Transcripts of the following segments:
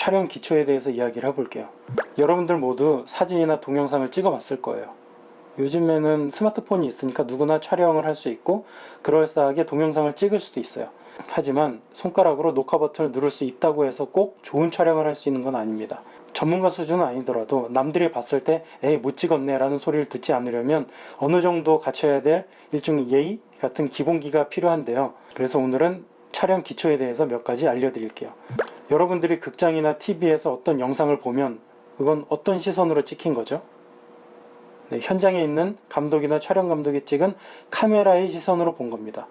촬영 기초에 대해서 이야기를 해볼게요. 여러분들 모두 사진이나 동영상을 찍어 봤을 거예요. 요즘에는 스마트폰이 있으니까 누구나 촬영을 할 수 있고 그럴싸하게 동영상을 찍을 수도 있어요. 하지만 손가락으로 녹화 버튼을 누를 수 있다고 해서 꼭 좋은 촬영을 할 수 있는 건 아닙니다. 전문가 수준은 아니더라도 남들이 봤을 때 에이 못 찍었네 라는 소리를 듣지 않으려면 어느 정도 갖춰야 될 일종의 예의 같은 기본기가 필요한데요. 그래서 오늘은 촬영 기초에 대해서 몇 가지 알려드릴게요. 여러분들이 극장이나 TV에서 어떤 영상을 보면 그건 어떤 시선으로 찍힌 거죠? 네, 현장에 있는 감독이나 촬영 감독이 찍은 카메라의 시선으로 본 겁니다.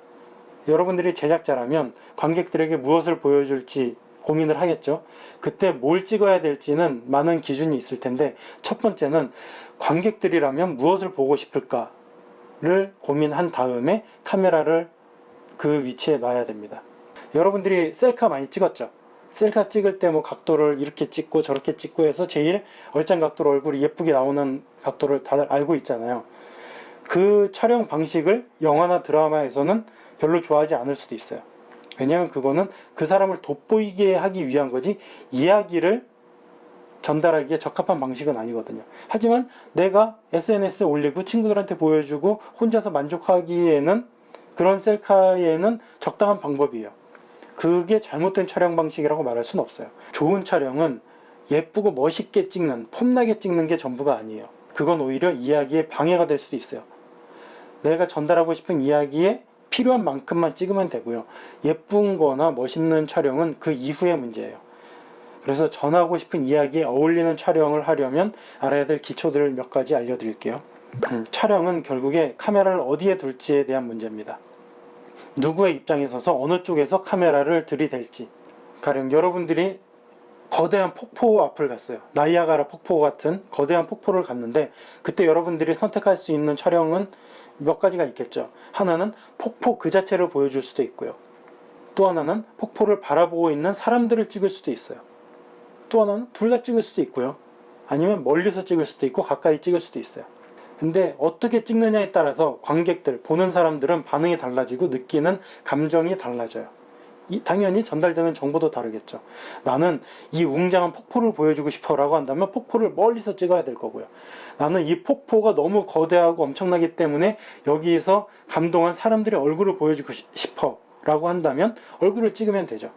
여러분들이 제작자라면 관객들에게 무엇을 보여줄지 고민을 하겠죠. 그때 뭘 찍어야 될지는 많은 기준이 있을 텐데 첫 번째는 관객들이라면 무엇을 보고 싶을까를 고민한 다음에 카메라를 그 위치에 놔야 됩니다. 여러분들이 셀카 많이 찍었죠. 셀카 찍을 때 뭐 각도를 이렇게 찍고 저렇게 찍고 해서 제일 얼짱 각도로 얼굴이 예쁘게 나오는 각도를 다들 알고 있잖아요. 그 촬영 방식을 영화나 드라마에서는 별로 좋아하지 않을 수도 있어요. 왜냐하면 그거는 그 사람을 돋보이게 하기 위한 거지 이야기를 전달하기에 적합한 방식은 아니거든요. 하지만 내가 SNS에 올리고 친구들한테 보여주고 혼자서 만족하기에는 그런 셀카에는 적당한 방법이에요. 그게 잘못된 촬영 방식이라고 말할 수는 없어요. 좋은 촬영은 예쁘고 멋있게 찍는, 폼나게 찍는 게 전부가 아니에요. 그건 오히려 이야기에 방해가 될 수도 있어요. 내가 전달하고 싶은 이야기에 필요한 만큼만 찍으면 되고요. 예쁜 거나 멋있는 촬영은 그 이후의 문제예요. 그래서 전하고 싶은 이야기에 어울리는 촬영을 하려면 알아야 될 기초들을 몇 가지 알려드릴게요. 촬영은 결국에 카메라를 어디에 둘지에 대한 문제입니다. 누구의 입장에 서서 어느 쪽에서 카메라를 들이댈지. 가령 여러분들이 거대한 폭포 앞을 갔어요. 나이아가라 폭포 같은 거대한 폭포를 갔는데 그때 여러분들이 선택할 수 있는 촬영은 몇 가지가 있겠죠. 하나는 폭포 그 자체를 보여줄 수도 있고요. 또 하나는 폭포를 바라보고 있는 사람들을 찍을 수도 있어요. 또 하나는 둘 다 찍을 수도 있고요. 아니면 멀리서 찍을 수도 있고 가까이 찍을 수도 있어요. 근데 어떻게 찍느냐에 따라서 관객들, 보는 사람들은 반응이 달라지고 느끼는 감정이 달라져요. 당연히 전달되는 정보도 다르겠죠. 나는 이 웅장한 폭포를 보여주고 싶어 라고 한다면 폭포를 멀리서 찍어야 될 거고요. 나는 이 폭포가 너무 거대하고 엄청나기 때문에 여기서 감동한 사람들의 얼굴을 보여주고 싶어 라고 한다면 얼굴을 찍으면 되죠.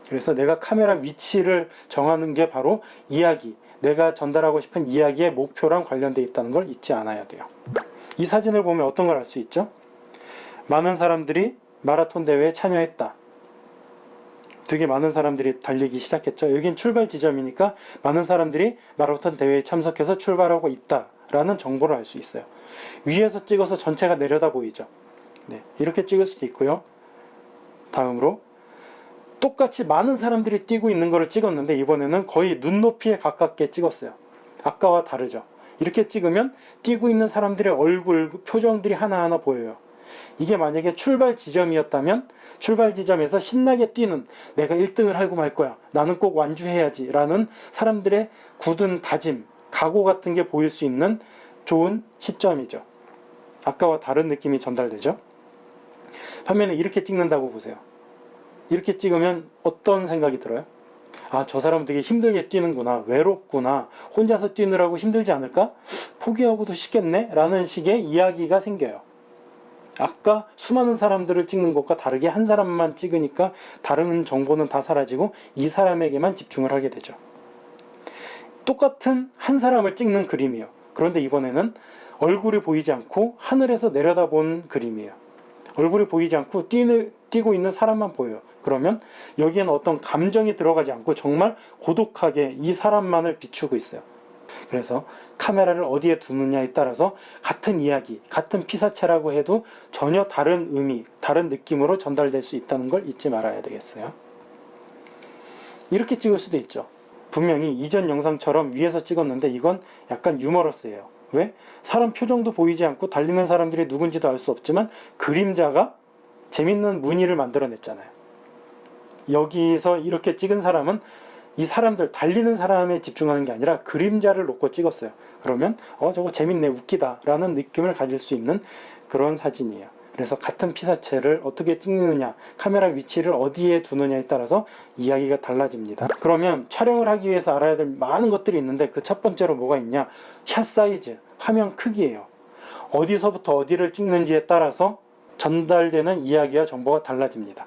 그래서 내가 카메라 위치를 정하는 게 바로 이야기, 내가 전달하고 싶은 이야기의 목표랑 관련되어 있다는 걸 잊지 않아야 돼요. 이 사진을 보면 어떤 걸 알 수 있죠? 많은 사람들이 마라톤 대회에 참여했다. 되게 많은 사람들이 달리기 시작했죠. 여긴 출발 지점이니까 많은 사람들이 마라톤 대회에 참석해서 출발하고 있다라는 정보를 알 수 있어요. 위에서 찍어서 전체가 내려다 보이죠. 네, 이렇게 찍을 수도 있고요. 다음으로 똑같이 많은 사람들이 뛰고 있는 거를 찍었는데 이번에는 거의 눈높이에 가깝게 찍었어요. 아까와 다르죠. 이렇게 찍으면 뛰고 있는 사람들의 얼굴, 표정들이 하나하나 보여요. 이게 만약에 출발 지점이었다면 출발 지점에서 신나게 뛰는 내가 1등을 하고 말 거야. 나는 꼭 완주해야지 라는 사람들의 굳은 다짐, 각오 같은 게 보일 수 있는 좋은 시점이죠. 아까와 다른 느낌이 전달되죠. 반면에 이렇게 찍는다고 보세요. 이렇게 찍으면 어떤 생각이 들어요? 아, 저 사람 되게 힘들게 뛰는구나, 외롭구나, 혼자서 뛰느라고 힘들지 않을까? 포기하고도 쉽겠네? 라는 식의 이야기가 생겨요. 아까 수많은 사람들을 찍는 것과 다르게 한 사람만 찍으니까 다른 정보는 다 사라지고 이 사람에게만 집중을 하게 되죠. 똑같은 한 사람을 찍는 그림이에요. 그런데 이번에는 얼굴이 보이지 않고 하늘에서 내려다본 그림이에요. 얼굴이 보이지 않고 뛰고 있는 사람만 보여요. 그러면 여기에는 어떤 감정이 들어가지 않고 정말 고독하게 이 사람만을 비추고 있어요. 그래서 카메라를 어디에 두느냐에 따라서 같은 이야기, 같은 피사체라고 해도 전혀 다른 의미, 다른 느낌으로 전달될 수 있다는 걸 잊지 말아야 되겠어요. 이렇게 찍을 수도 있죠. 분명히 이전 영상처럼 위에서 찍었는데 이건 약간 유머러스예요. 왜? 사람 표정도 보이지 않고 달리는 사람들이 누군지도 알 수 없지만 그림자가 재밌는 무늬를 만들어냈잖아요. 여기서 이렇게 찍은 사람은 이 사람들, 달리는 사람에 집중하는 게 아니라 그림자를 놓고 찍었어요. 그러면 저거 재밌네, 웃기다 라는 느낌을 가질 수 있는 그런 사진이에요. 그래서 같은 피사체를 어떻게 찍느냐, 카메라 위치를 어디에 두느냐에 따라서 이야기가 달라집니다. 그러면 촬영을 하기 위해서 알아야 될 많은 것들이 있는데 그 첫 번째로 뭐가 있냐? 샷 사이즈, 화면 크기예요. 어디서부터 어디를 찍는지에 따라서 전달되는 이야기와 정보가 달라집니다.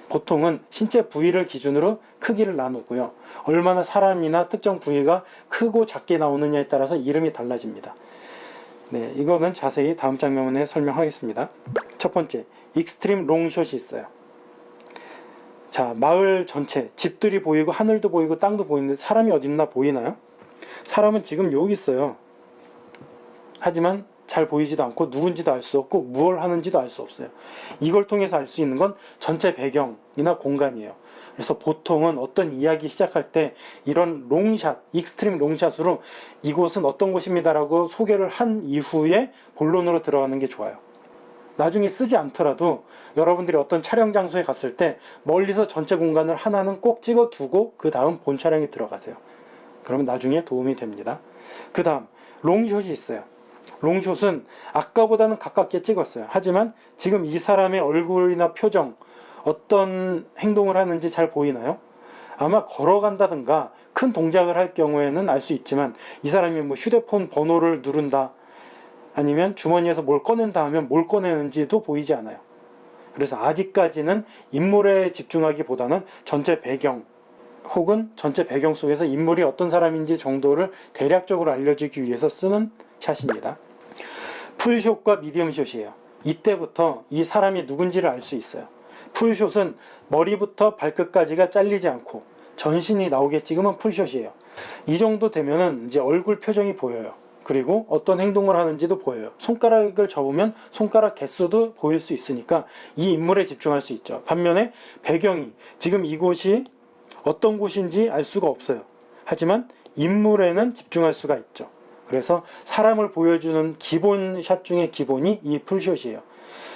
보통은 신체 부위를 기준으로 크기를 나누고요. 얼마나 사람이나 특정 부위가 크고 작게 나오느냐에 따라서 이름이 달라집니다. 네, 이거는 자세히 다음 장면에 설명하겠습니다. 첫 번째, 익스트림 롱숏이 있어요. 자, 마을 전체, 집들이 보이고 하늘도 보이고 땅도 보이는데 사람이 어디 있나 보이나요? 사람은 지금 여기 있어요. 하지만 잘 보이지도 않고 누군지도 알 수 없고 무엇을 하는지도 알 수 없어요. 이걸 통해서 알 수 있는 건 전체 배경이나 공간이에요. 그래서 보통은 어떤 이야기 시작할 때 이런 롱샷, 익스트림 롱샷으로 이곳은 어떤 곳입니다 라고 소개를 한 이후에 본론으로 들어가는 게 좋아요. 나중에 쓰지 않더라도 여러분들이 어떤 촬영 장소에 갔을 때 멀리서 전체 공간을 하나는 꼭 찍어 두고 그 다음 본 촬영에 들어가세요. 그러면 나중에 도움이 됩니다. 그 다음 롱숏이 있어요. 롱숏은 아까보다는 가깝게 찍었어요. 하지만 지금 이 사람의 얼굴이나 표정, 어떤 행동을 하는지 잘 보이나요? 아마 걸어간다든가 큰 동작을 할 경우에는 알 수 있지만 이 사람이 뭐 휴대폰 번호를 누른다, 아니면 주머니에서 뭘 꺼낸다 하면 뭘 꺼내는지도 보이지 않아요. 그래서 아직까지는 인물에 집중하기보다는 전체 배경 혹은 전체 배경 속에서 인물이 어떤 사람인지 정도를 대략적으로 알려주기 위해서 쓰는 샷입니다. 풀숏과 미디엄숏이에요. 이때부터 이 사람이 누군지를 알 수 있어요. 풀숏은 머리부터 발끝까지가 잘리지 않고 전신이 나오게 찍으면 풀숏이에요. 이 정도 되면은 이제 얼굴 표정이 보여요. 그리고 어떤 행동을 하는지도 보여요. 손가락을 접으면 손가락 개수도 보일 수 있으니까 이 인물에 집중할 수 있죠. 반면에 배경이 지금 이곳이 어떤 곳인지 알 수가 없어요. 하지만 인물에는 집중할 수가 있죠. 그래서 사람을 보여주는 기본 샷 중에 기본이 이 풀숏이에요.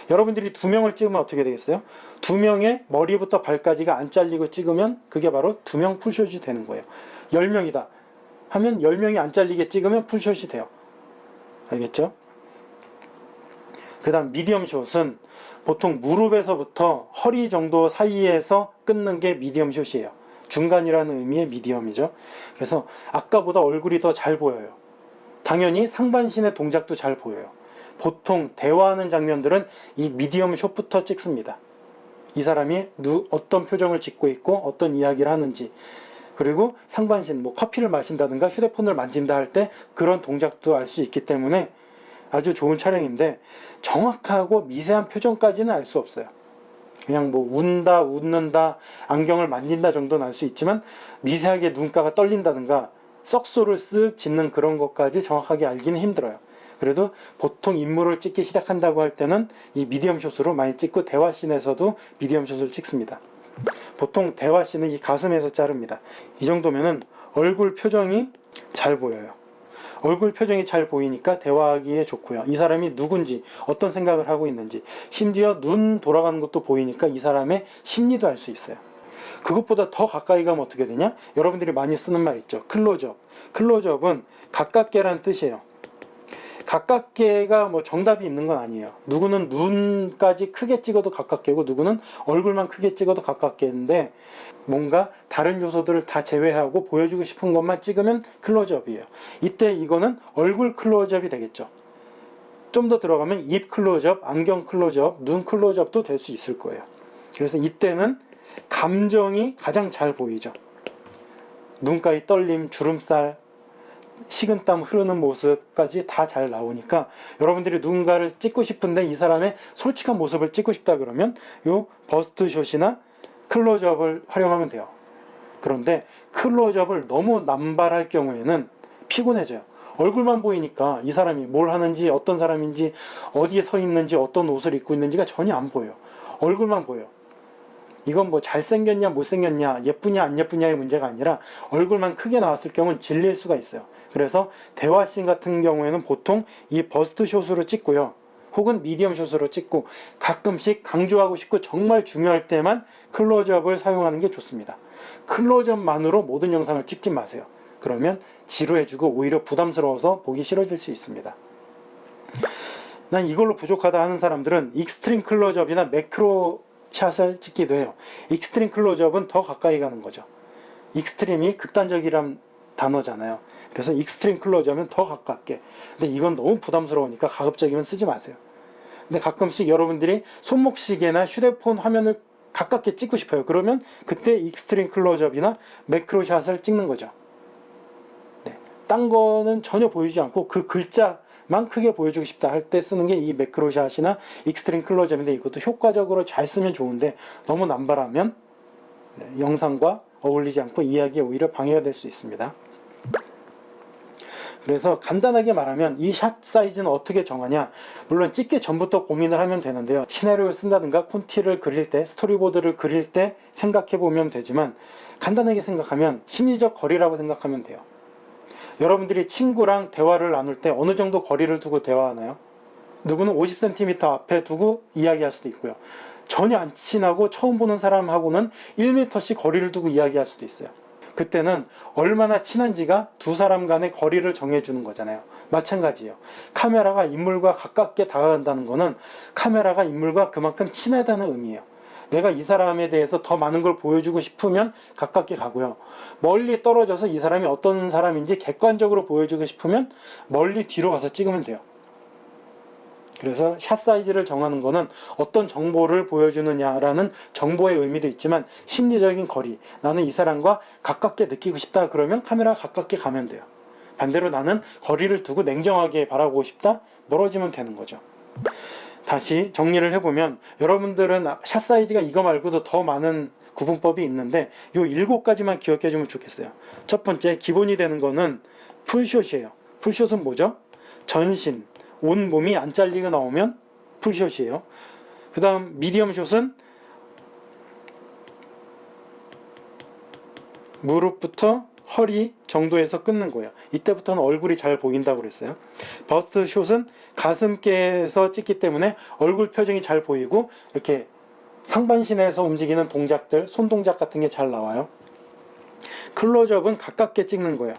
여러분들이 2명을 찍으면 어떻게 되겠어요? 2명의 머리부터 발까지가 안 잘리고 찍으면 그게 바로 2명 풀숏이 되는 거예요. 10명이다 하면 10명이 안 잘리게 찍으면 풀숏이 돼요. 알겠죠? 그 다음 미디엄 숏은 보통 무릎에서부터 허리 정도 사이에서 끊는 게 미디엄 숏이에요. 중간이라는 의미의 미디엄이죠. 그래서 아까보다 얼굴이 더 잘 보여요. 당연히 상반신의 동작도 잘 보여요. 보통 대화하는 장면들은 이 미디엄 숏부터 찍습니다. 이 사람이 어떤 표정을 짓고 있고 어떤 이야기를 하는지, 그리고 상반신, 뭐 커피를 마신다든가 휴대폰을 만진다 할 때 그런 동작도 알 수 있기 때문에 아주 좋은 촬영인데 정확하고 미세한 표정까지는 알 수 없어요. 그냥 뭐 운다, 웃는다, 안경을 만진다 정도는 알 수 있지만 미세하게 눈가가 떨린다든가 썩소를 쓱 짓는 그런 것까지 정확하게 알기는 힘들어요. 그래도 보통 인물을 찍기 시작한다고 할 때는 이 미디엄 숏으로 많이 찍고 대화씬에서도 미디엄 숏을 찍습니다. 보통 대화씬은 이 가슴에서 자릅니다. 이 정도면은 얼굴 표정이 잘 보여요. 얼굴 표정이 잘 보이니까 대화하기에 좋고요. 이 사람이 누군지, 어떤 생각을 하고 있는지, 심지어 눈 돌아가는 것도 보이니까 이 사람의 심리도 알 수 있어요. 그것보다 더 가까이 가면 어떻게 되냐? 여러분들이 많이 쓰는 말 있죠. 클로즈업. 클로즈업은 가깝게라는 뜻이에요. 가깝게가 뭐 정답이 있는 건 아니에요. 누구는 눈까지 크게 찍어도 가깝게고 누구는 얼굴만 크게 찍어도 가깝게인데 뭔가 다른 요소들을 다 제외하고 보여주고 싶은 것만 찍으면 클로즈업이에요. 이때 이거는 얼굴 클로즈업이 되겠죠. 좀 더 들어가면 입 클로즈업, 안경 클로즈업, 눈 클로즈업도 될 수 있을 거예요. 그래서 이때는 감정이 가장 잘 보이죠. 눈가의 떨림, 주름살, 식은땀 흐르는 모습까지 다 잘 나오니까 여러분들이 누군가를 찍고 싶은데 이 사람의 솔직한 모습을 찍고 싶다 그러면 요 버스트숏이나 클로즈업을 활용하면 돼요. 그런데 클로즈업을 너무 남발할 경우에는 피곤해져요. 얼굴만 보이니까 이 사람이 뭘 하는지, 어떤 사람인지, 어디에 서 있는지, 어떤 옷을 입고 있는지가 전혀 안 보여요. 얼굴만 보여요. 이건 뭐 잘생겼냐 못생겼냐, 예쁘냐 안 예쁘냐의 문제가 아니라 얼굴만 크게 나왔을 경우는 질릴 수가 있어요. 그래서 대화씬 같은 경우에는 보통 이 버스트 숏으로 찍고요, 혹은 미디엄 숏으로 찍고 가끔씩 강조하고 싶고 정말 중요할 때만 클로즈업을 사용하는 게 좋습니다. 클로즈업만으로 모든 영상을 찍지 마세요. 그러면 지루해지고 오히려 부담스러워서 보기 싫어질 수 있습니다. 난 이걸로 부족하다 하는 사람들은 익스트림 클로즈업이나 매크로 샷을 찍기도 해요. 익스트림 클로즈업은 더 가까이 가는 거죠. 익스트림이 극단적이란 단어잖아요. 그래서 익스트림 클로즈업은 더 가깝게. 근데 이건 너무 부담스러우니까 가급적이면 쓰지 마세요. 근데 가끔씩 여러분들이 손목시계나 휴대폰 화면을 가깝게 찍고 싶어요. 그러면 그때 익스트림 클로즈업이나 매크로샷을 찍는 거죠. 네. 딴 거는 전혀 보이지 않고 그 글자만 크게 보여주고 싶다 할 때 쓰는 게 이 매크로샷이나 익스트림 클로즈업인데, 이것도 효과적으로 잘 쓰면 좋은데 너무 남발하면 영상과 어울리지 않고 이야기에 오히려 방해가 될 수 있습니다. 그래서 간단하게 말하면 이 샷 사이즈는 어떻게 정하냐, 물론 찍기 전부터 고민을 하면 되는데요. 시나리오를 쓴다든가 콘티를 그릴 때, 스토리보드를 그릴 때 생각해 보면 되지만, 간단하게 생각하면 심리적 거리라고 생각하면 돼요. 여러분들이 친구랑 대화를 나눌 때 어느 정도 거리를 두고 대화하나요? 누구는 50cm 앞에 두고 이야기할 수도 있고요. 전혀 안 친하고 처음 보는 사람하고는 1m씩 거리를 두고 이야기할 수도 있어요. 그때는 얼마나 친한지가 두 사람 간의 거리를 정해주는 거잖아요. 마찬가지예요. 카메라가 인물과 가깝게 다가간다는 거는 카메라가 인물과 그만큼 친하다는 의미예요. 내가 이 사람에 대해서 더 많은 걸 보여주고 싶으면 가깝게 가고요. 멀리 떨어져서 이 사람이 어떤 사람인지 객관적으로 보여주고 싶으면 멀리 뒤로 가서 찍으면 돼요. 그래서 샷 사이즈를 정하는 거는 어떤 정보를 보여주느냐라는 정보의 의미도 있지만, 심리적인 거리, 나는 이 사람과 가깝게 느끼고 싶다 그러면 카메라가 가깝게 가면 돼요. 반대로 나는 거리를 두고 냉정하게 바라보고 싶다, 멀어지면 되는 거죠. 다시 정리를 해보면, 여러분들은 샷 사이즈가 이거 말고도 더 많은 구분법이 있는데 요 7가지만 기억해 주면 좋겠어요. 첫 번째, 기본이 되는 거는 풀숏이에요. 풀숏은 뭐죠? 전신, 온 몸이 안 잘리게 나오면 풀숏이에요. 그 다음 미디엄 숏은 무릎부터 허리 정도에서 끊는 거예요. 이때부터는 얼굴이 잘 보인다고 그랬어요. 버스트 숏은 가슴께에서 찍기 때문에 얼굴 표정이 잘 보이고 이렇게 상반신에서 움직이는 동작들, 손 동작 같은 게 잘 나와요. 클로즈업은 가깝게 찍는 거예요.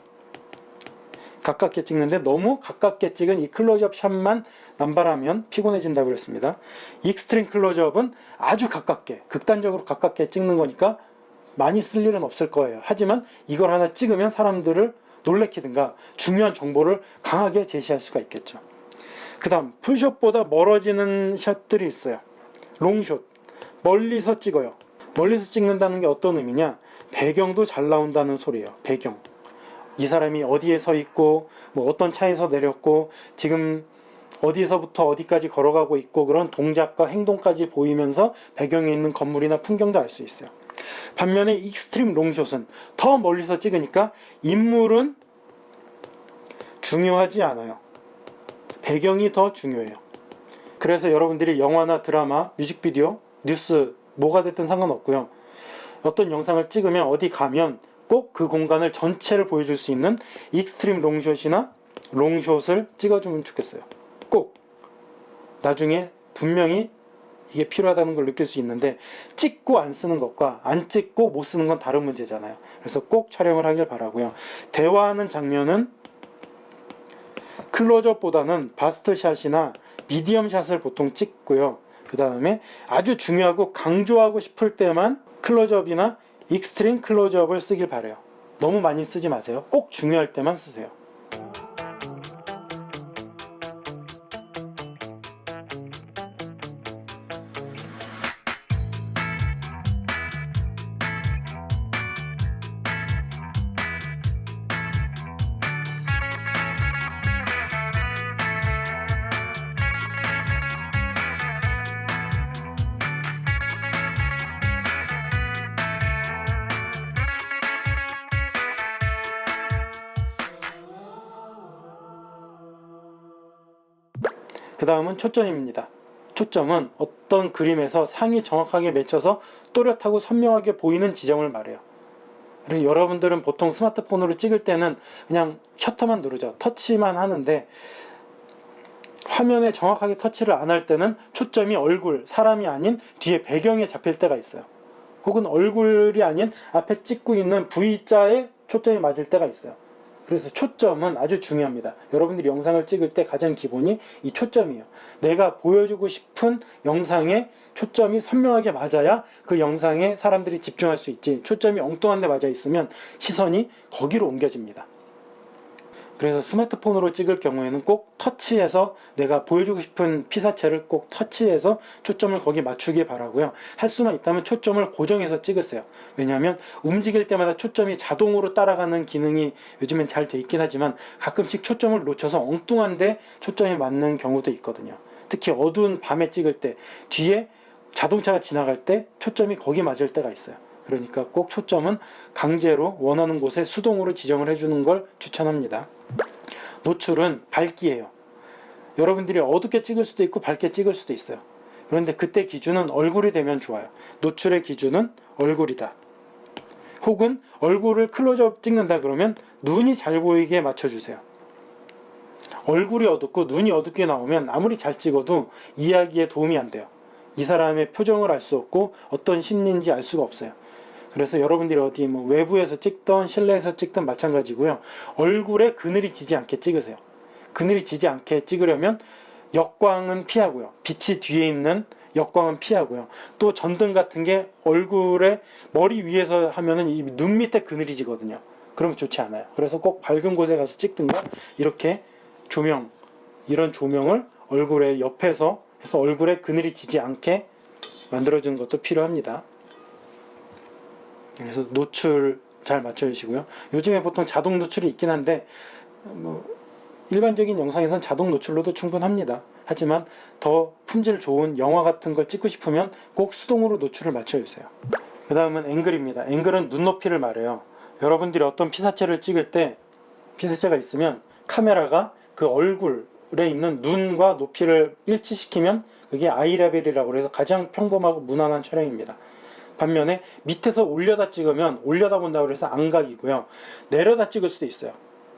가깝게 찍는데 너무 가깝게 찍은 이 클로즈업 샷만 남발하면 피곤해진다고 그랬습니다. 익스트림 클로즈업은 아주 가깝게, 극단적으로 가깝게 찍는 거니까 많이 쓸 일은 없을 거예요. 하지만 이걸 하나 찍으면 사람들을 놀래키든가 중요한 정보를 강하게 제시할 수가 있겠죠. 그 다음 풀숏보다 멀어지는 샷들이 있어요. 롱숏, 멀리서 찍어요. 멀리서 찍는다는 게 어떤 의미냐, 배경도 잘 나온다는 소리예요. 배경, 이 사람이 어디에 서 있고 뭐 어떤 차에서 내렸고 지금 어디서부터 어디까지 걸어가고 있고 그런 동작과 행동까지 보이면서 배경에 있는 건물이나 풍경도 알 수 있어요. 반면에 익스트림 롱숏은 더 멀리서 찍으니까 인물은 중요하지 않아요. 배경이 더 중요해요. 그래서 여러분들이 영화나 드라마, 뮤직비디오, 뉴스 뭐가 됐든 상관없고요. 어떤 영상을 찍으면 어디 가면 꼭 그 공간을 전체를 보여줄 수 있는 익스트림 롱숏이나 롱숏을 찍어주면 좋겠어요. 꼭. 나중에 분명히 이게 필요하다는 걸 느낄 수 있는데, 찍고 안 쓰는 것과 안 찍고 못 쓰는 건 다른 문제잖아요. 그래서 꼭 촬영을 하길 바라고요. 대화하는 장면은 클로즈업보다는 바스트샷이나 미디엄샷을 보통 찍고요. 그 다음에 아주 중요하고 강조하고 싶을 때만 클로즈업이나 익스트림 클로즈업을 쓰길 바래요. 너무 많이 쓰지 마세요. 꼭 중요할 때만 쓰세요. 그 다음은 초점입니다. 초점은 어떤 그림에서 상이 정확하게 맺혀서 또렷하고 선명하게 보이는 지점을 말해요. 그리고 여러분들은 보통 스마트폰으로 찍을 때는 그냥 셔터만 누르죠. 터치만 하는데, 화면에 정확하게 터치를 안 할 때는 초점이 얼굴, 사람이 아닌 뒤에 배경에 잡힐 때가 있어요. 혹은 얼굴이 아닌 앞에 찍고 있는 V자에 초점이 맞을 때가 있어요. 그래서 초점은 아주 중요합니다. 여러분들이 영상을 찍을 때 가장 기본이 이 초점이에요. 내가 보여주고 싶은 영상에 초점이 선명하게 맞아야 그 영상에 사람들이 집중할 수 있지, 초점이 엉뚱한 데 맞아 있으면 시선이 거기로 옮겨집니다. 그래서 스마트폰으로 찍을 경우에는 꼭 터치해서 내가 보여주고 싶은 피사체를 꼭 터치해서 초점을 거기 맞추기 바라고요. 할 수만 있다면 초점을 고정해서 찍으세요. 왜냐하면 움직일 때마다 초점이 자동으로 따라가는 기능이 요즘엔 잘 돼 있긴 하지만 가끔씩 초점을 놓쳐서 엉뚱한데 초점이 맞는 경우도 있거든요. 특히 어두운 밤에 찍을 때 뒤에 자동차가 지나갈 때 초점이 거기 맞을 때가 있어요. 그러니까 꼭 초점은 강제로 원하는 곳에 수동으로 지정을 해주는 걸 추천합니다. 노출은 밝기예요. 여러분들이 어둡게 찍을 수도 있고 밝게 찍을 수도 있어요. 그런데 그때 기준은 얼굴이 되면 좋아요. 노출의 기준은 얼굴이다. 혹은 얼굴을 클로즈업 찍는다 그러면 눈이 잘 보이게 맞춰주세요. 얼굴이 어둡고 눈이 어둡게 나오면 아무리 잘 찍어도 이야기에 도움이 안 돼요. 이 사람의 표정을 알 수 없고 어떤 심리인지 알 수가 없어요. 그래서 여러분들이 어디 외부에서 찍던 실내에서 찍던 마찬가지고요. 얼굴에 그늘이 지지 않게 찍으세요. 그늘이 지지 않게 찍으려면 역광은 피하고요. 빛이 뒤에 있는 역광은 피하고요. 또 전등 같은 게 얼굴에 머리 위에서 하면은 이 눈 밑에 그늘이 지거든요. 그러면 좋지 않아요. 그래서 꼭 밝은 곳에 가서 찍든가 이렇게 조명, 이런 조명을 얼굴에 옆에서 해서 얼굴에 그늘이 지지 않게 만들어주는 것도 필요합니다. 그래서 노출 잘 맞춰주시고요. 요즘에 보통 자동 노출이 있긴 한데 일반적인 영상에선 자동 노출로도 충분합니다. 하지만 더 품질 좋은 영화 같은 걸 찍고 싶으면 꼭 수동으로 노출을 맞춰주세요. 그 다음은 앵글입니다. 앵글은 눈높이를 말해요. 여러분들이 어떤 피사체를 찍을 때 피사체가 있으면 카메라가 그 얼굴에 있는 눈과 높이를 일치시키면 그게 아이 레벨이라고 해서 가장 평범하고 무난한 촬영입니다. 반면에 밑에서 올려다 찍으면 올려다 본다고 해서 안각이고요. 내려다 찍을 수도 있어요.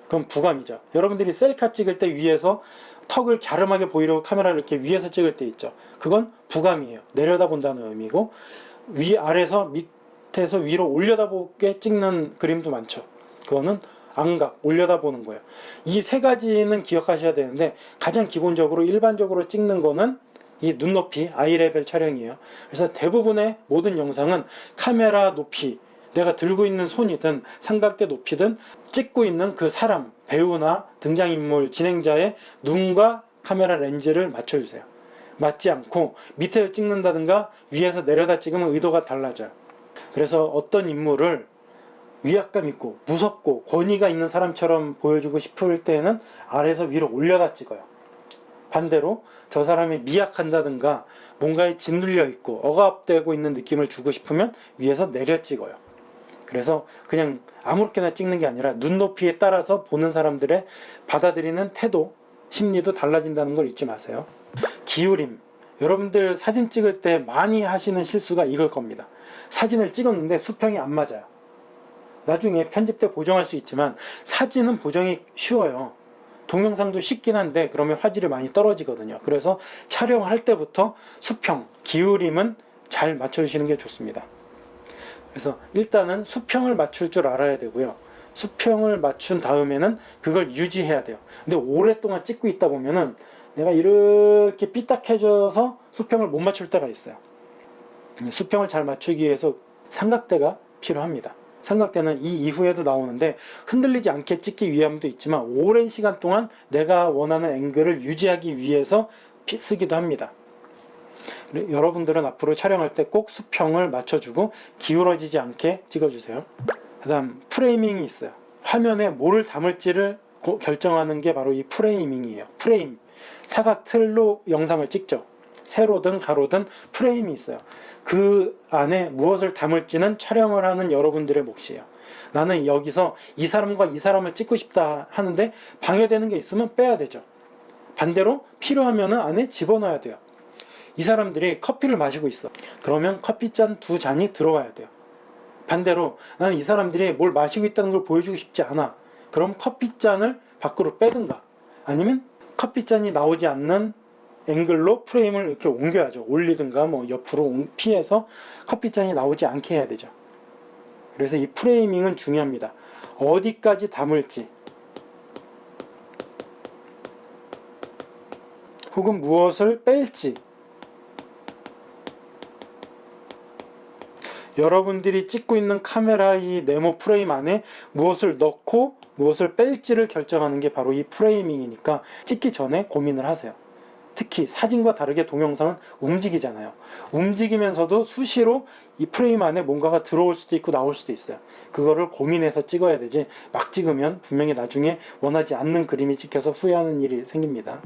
그럼 부감이죠. 여러분들이 셀카 찍을 때 위에서 턱을 갸름하게 보이려고 카메라를 이렇게 위에서 찍을 때 있죠. 그건 부감이에요. 내려다 본다는 의미고, 아래서 밑에서 위로 올려다 보게 찍는 그림도 많죠. 그거는 안각, 올려다 보는 거예요. 이 세 가지는 기억하셔야 되는데 가장 기본적으로 일반적으로 찍는 거는 이 눈높이, 아이 레벨 촬영이에요. 그래서 대부분의 모든 영상은 카메라 높이, 내가 들고 있는 손이든 삼각대 높이든 찍고 있는 그 사람, 배우나 등장인물, 진행자의 눈과 카메라 렌즈를 맞춰주세요. 맞지 않고 밑에서 찍는다든가 위에서 내려다 찍으면 의도가 달라져요. 그래서 어떤 인물을 위압감 있고 무섭고 권위가 있는 사람처럼 보여주고 싶을 때는 아래에서 위로 올려다 찍어요. 반대로 저 사람이 미약한다든가 뭔가에 짓눌려 있고 억압되고 있는 느낌을 주고 싶으면 위에서 내려 찍어요. 그래서 그냥 아무렇게나 찍는 게 아니라 눈높이에 따라서 보는 사람들의 받아들이는 태도, 심리도 달라진다는 걸 잊지 마세요. 기울임. 여러분들 사진 찍을 때 많이 하시는 실수가 이걸 겁니다. 사진을 찍었는데 수평이 안 맞아요. 나중에 편집 때 보정할 수 있지만 사진은 보정이 쉬워요. 동영상도 쉽긴 한데 그러면 화질이 많이 떨어지거든요. 그래서 촬영할 때부터 수평, 기울임은 잘 맞춰주시는 게 좋습니다. 그래서 일단은 수평을 맞출 줄 알아야 되고요. 수평을 맞춘 다음에는 그걸 유지해야 돼요. 근데 오랫동안 찍고 있다 보면은 내가 이렇게 삐딱해져서 수평을 못 맞출 때가 있어요. 수평을 잘 맞추기 위해서 삼각대가 필요합니다. 삼각대는 이 이후에도 나오는데 흔들리지 않게 찍기 위함도 있지만 오랜 시간 동안 내가 원하는 앵글을 유지하기 위해서 쓰기도 합니다. 여러분들은 앞으로 촬영할 때 꼭 수평을 맞춰주고 기울어지지 않게 찍어주세요. 그 다음 프레이밍이 있어요. 화면에 뭐를 담을지를 결정하는 게 바로 이 프레이밍이에요. 프레임, 사각 틀로 영상을 찍죠. 세로든 가로든 프레임이 있어요. 그 안에 무엇을 담을지는 촬영을 하는 여러분들의 몫이에요. 나는 여기서 이 사람과 이 사람을 찍고 싶다 하는데 방해되는 게 있으면 빼야 되죠. 반대로 필요하면 안에 집어넣어야 돼요. 이 사람들이 커피를 마시고 있어. 그러면 커피잔 2잔이 들어와야 돼요. 반대로 나는 이 사람들이 뭘 마시고 있다는 걸 보여주고 싶지 않아. 그럼 커피잔을 밖으로 빼든가 아니면 커피잔이 나오지 않는 앵글로 프레임을 이렇게 옮겨야죠. 올리든가 뭐 옆으로 피해서 커피잔이 나오지 않게 해야 되죠. 그래서 이 프레이밍은 중요합니다. 어디까지 담을지, 혹은 무엇을 뺄지, 여러분들이 찍고 있는 카메라의 네모 프레임 안에 무엇을 넣고 무엇을 뺄지를 결정하는 게 바로 이 프레이밍이니까 찍기 전에 고민을 하세요. 특히 사진과 다르게 동영상은 움직이잖아요. 움직이면서도 수시로 이 프레임 안에 뭔가가 들어올 수도 있고 나올 수도 있어요. 그거를 고민해서 찍어야 되지, 막 찍으면 분명히 나중에 원하지 않는 그림이 찍혀서 후회하는 일이 생깁니다.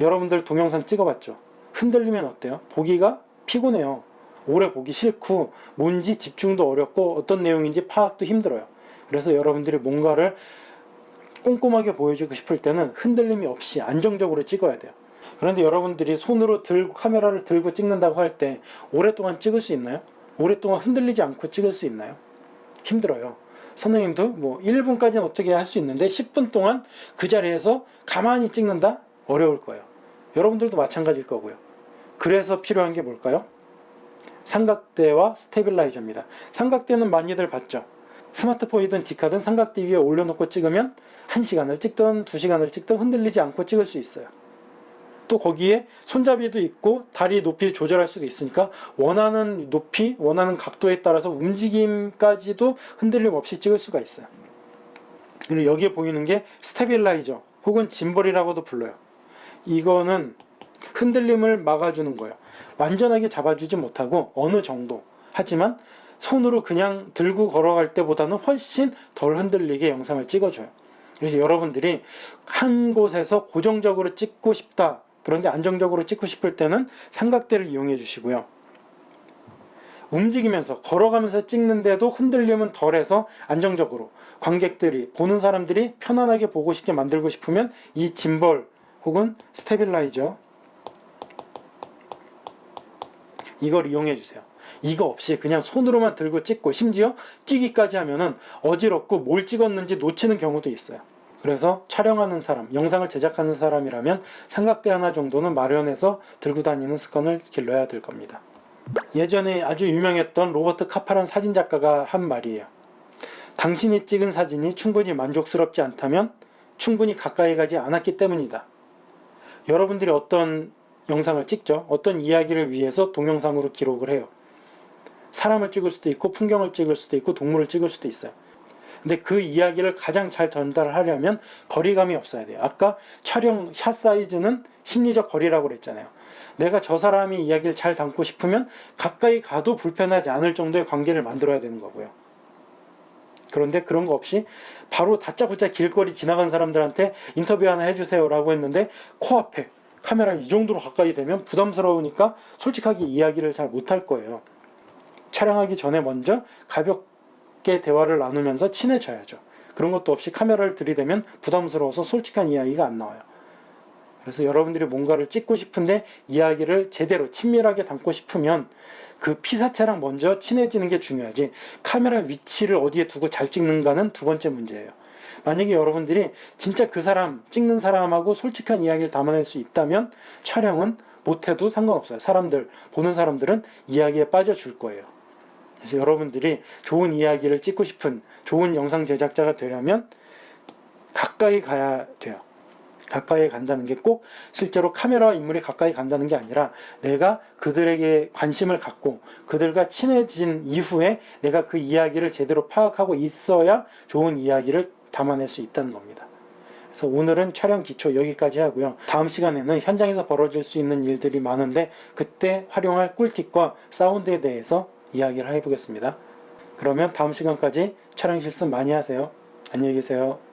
여러분들 동영상 찍어봤죠? 흔들리면 어때요? 보기가 피곤해요. 오래 보기 싫고 뭔지 집중도 어렵고 어떤 내용인지 파악도 힘들어요. 그래서 여러분들이 뭔가를 꼼꼼하게 보여주고 싶을 때는 흔들림이 없이 안정적으로 찍어야 돼요. 그런데 여러분들이 손으로 카메라를 들고 찍는다고 할 때 오랫동안 찍을 수 있나요? 오랫동안 흔들리지 않고 찍을 수 있나요? 힘들어요. 선생님도 뭐 1분까지는 어떻게 할 수 있는데 10분 동안 그 자리에서 가만히 찍는다? 어려울 거예요. 여러분들도 마찬가지일 거고요. 그래서 필요한 게 뭘까요? 삼각대와 스테빌라이저입니다. 삼각대는 많이들 봤죠? 스마트폰이든 디카든 삼각대 위에 올려놓고 찍으면 1시간을 찍든 2시간을 찍든 흔들리지 않고 찍을 수 있어요. 또 거기에 손잡이도 있고 다리 높이 조절할 수도 있으니까 원하는 높이, 원하는 각도에 따라서 움직임까지도 흔들림 없이 찍을 수가 있어요. 그리고 여기에 보이는 게 스테빌라이저 혹은 짐볼이라고도 불러요. 이거는 흔들림을 막아주는 거예요. 완전하게 잡아주지 못하고 어느 정도, 하지만 손으로 그냥 들고 걸어갈 때보다는 훨씬 덜 흔들리게 영상을 찍어줘요. 그래서 여러분들이 한 곳에서 고정적으로 찍고 싶다, 그런데 안정적으로 찍고 싶을 때는 삼각대를 이용해 주시고요. 움직이면서 걸어가면서 찍는데도 흔들림은 덜해서 안정적으로 관객들이, 보는 사람들이 편안하게 보고 싶게 만들고 싶으면 이 짐볼 혹은 스테빌라이저, 이걸 이용해 주세요. 이거 없이 그냥 손으로만 들고 찍고 심지어 뛰기까지 하면은 어지럽고 뭘 찍었는지 놓치는 경우도 있어요. 그래서 촬영하는 사람, 영상을 제작하는 사람이라면 삼각대 하나 정도는 마련해서 들고 다니는 습관을 길러야 될 겁니다. 예전에 아주 유명했던 로버트 카파란 사진작가가 한 말이에요. 당신이 찍은 사진이 충분히 만족스럽지 않다면 충분히 가까이 가지 않았기 때문이다. 여러분들이 어떤 영상을 찍죠? 어떤 이야기를 위해서 동영상으로 기록을 해요. 사람을 찍을 수도 있고 풍경을 찍을 수도 있고 동물을 찍을 수도 있어요. 근데 그 이야기를 가장 잘 전달하려면 거리감이 없어야 돼요. 아까 촬영 샷 사이즈는 심리적 거리라고 그랬잖아요. 내가 저 사람이 이야기를 잘 담고 싶으면 가까이 가도 불편하지 않을 정도의 관계를 만들어야 되는 거고요. 그런데 그런 거 없이 바로 다짜고짜 길거리 지나간 사람들한테 인터뷰 하나 해주세요 라고 했는데 코앞에 카메라 이 정도로 가까이 되면 부담스러우니까 솔직하게 이야기를 잘 못할 거예요. 촬영하기 전에 먼저 가볍게 대화를 나누면서 친해져야죠. 그런 것도 없이 카메라를 들이대면 부담스러워서 솔직한 이야기가 안 나와요. 그래서 여러분들이 뭔가를 찍고 싶은데 이야기를 제대로 친밀하게 담고 싶으면 그 피사체랑 먼저 친해지는 게 중요하지, 카메라 위치를 어디에 두고 잘 찍는가는 두 번째 문제예요. 만약에 여러분들이 진짜 그 사람, 찍는 사람하고 솔직한 이야기를 담아낼 수 있다면 촬영은 못해도 상관없어요. 보는 사람들은 이야기에 빠져줄 거예요. 그래서 여러분들이 좋은 이야기를 찍고 싶은 좋은 영상 제작자가 되려면 가까이 가야 돼요. 가까이 간다는 게 꼭 실제로 카메라와 인물이 가까이 간다는 게 아니라 내가 그들에게 관심을 갖고 그들과 친해진 이후에 내가 그 이야기를 제대로 파악하고 있어야 좋은 이야기를 담아낼 수 있다는 겁니다. 그래서 오늘은 촬영 기초 여기까지 하고요. 다음 시간에는 현장에서 벌어질 수 있는 일들이 많은데 그때 활용할 꿀팁과 사운드에 대해서 이야기를 해보겠습니다. 그러면 다음 시간까지 촬영 실습 많이 하세요. 안녕히 계세요.